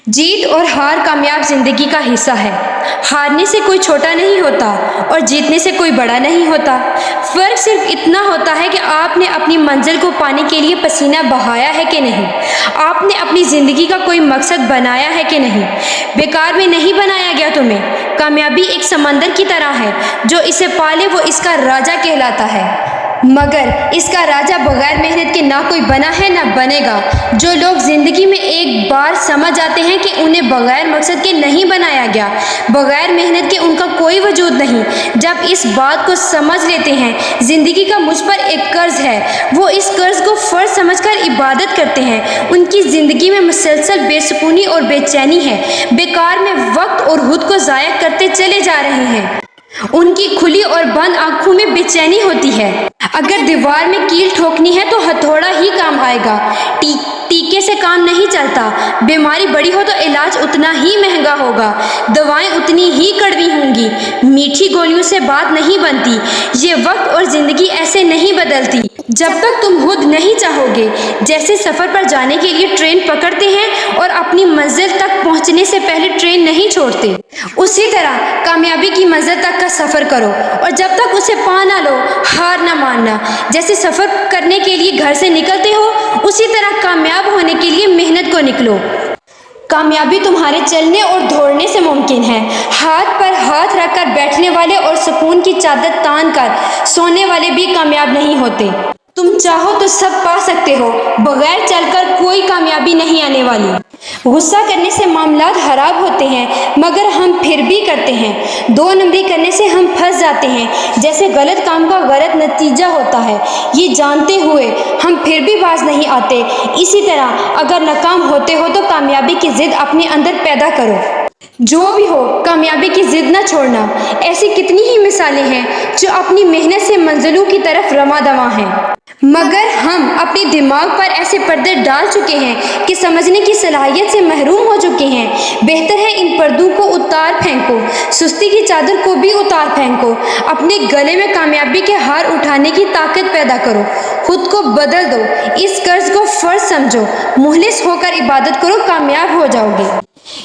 जीत और हार कामयाब जिंदगी का हिस्सा है। हारने से कोई छोटा नहीं होता और जीतने से कोई बड़ा नहीं होता। फर्क सिर्फ इतना होता है कि आपने अपनी मंजिल को पाने के लिए पसीना बहाया है कि नहीं, आपने अपनी ज़िंदगी का कोई मकसद बनाया है कि नहीं। बेकार में नहीं बनाया गया तुम्हें। कामयाबी एक समंदर की तरह है, जो इसे पाले वो इसका राजा कहलाता है, मगर इसका राजा बगैर मेहनत के ना कोई बना है ना बनेगा। जो लोग ज़िंदगी में एक बार समझ जाते हैं कि उन्हें बगैर मकसद के नहीं बनाया गया, बगैर मेहनत के उनका कोई वजूद नहीं, जब इस बात को समझ लेते हैं ज़िंदगी का मुझ पर एक कर्ज है, वो इस कर्ज को फ़र्ज समझकर इबादत करते हैं। उनकी ज़िंदगी में मुसलसल बेसुकूनी और बेचैनी है, बेकार में वक्त और खुद को ज़ाया करते चले जा रहे हैं। उनकी खुली और बंद आंखों में बेचैनी होती है। अगर दीवार में कील ठोकनी है तो हथौड़ा ही काम आएगा, टीके से काम नहीं चलता। बीमारी बड़ी हो तो इलाज उतना ही महंगा होगा, दवाएं उतनी ही कड़वी होंगी। मीठी गोलियों से बात नहीं बनती, ये वक्त और ज़िंदगी ऐसे नहीं बदलती जब तक तुम खुद नहीं चाहोगे। जैसे सफ़र पर जाने के लिए ट्रेन पकड़ते हैं और अपनी मंजिल तक पहुंचने से पहले ट्रेन नहीं छोड़ते, उसी तरह कामयाबी की मंजिल तक का सफ़र करो और जब तक उसे पा ना लो हार ना मानना। जैसे सफ़र करने के लिए घर से निकलते हो, उसी तरह कामयाब होने के लिए मेहनत को निकलो। कामयाबी तुम्हारे चलने और दौड़ने से मुमकिन है। हाथ पर हाथ रखकर बैठने वाले और सुकून की चादर तान कर सोने वाले भी कामयाब नहीं होते। तुम चाहो तो सब पा सकते हो, बगैर चलकर कोई कामयाबी नहीं आने वाली। गुस्सा करने से मामलात खराब होते हैं, मगर हम फिर भी करते हैं। दो नंबरी करने से हम फंस जाते हैं, जैसे गलत काम का गलत नतीजा होता है। ये जानते हुए हम फिर भी बाज नहीं आते। इसी तरह अगर नाकाम होते हो तो कामयाबी की जिद अपने अंदर पैदा करो। जो भी हो, कामयाबी की जिद न छोड़ना। ऐसी कितनी ही मिसालें हैं जो अपनी मेहनत से मंजिलों की तरफ रवां दवां हैं, मगर हम अपने दिमाग पर ऐसे पर्दे डाल चुके हैं कि समझने की सलाहियत से महरूम हो चुके हैं। बेहतर है इन पर्दों को उतार फेंको, सुस्ती की चादर को भी उतार फेंको। अपने गले में कामयाबी के हार उठाने की ताकत पैदा करो, खुद को बदल दो, इस कर्ज को फर्ज समझो, मुखलिस होकर इबादत करो, कामयाब हो जाओगे।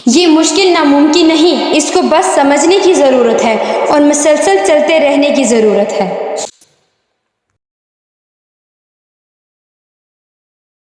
ये मुश्किल नामुमकिन नहीं, इसको बस समझने की ज़रूरत है और मुसलसल चलते रहने की ज़रूरत है।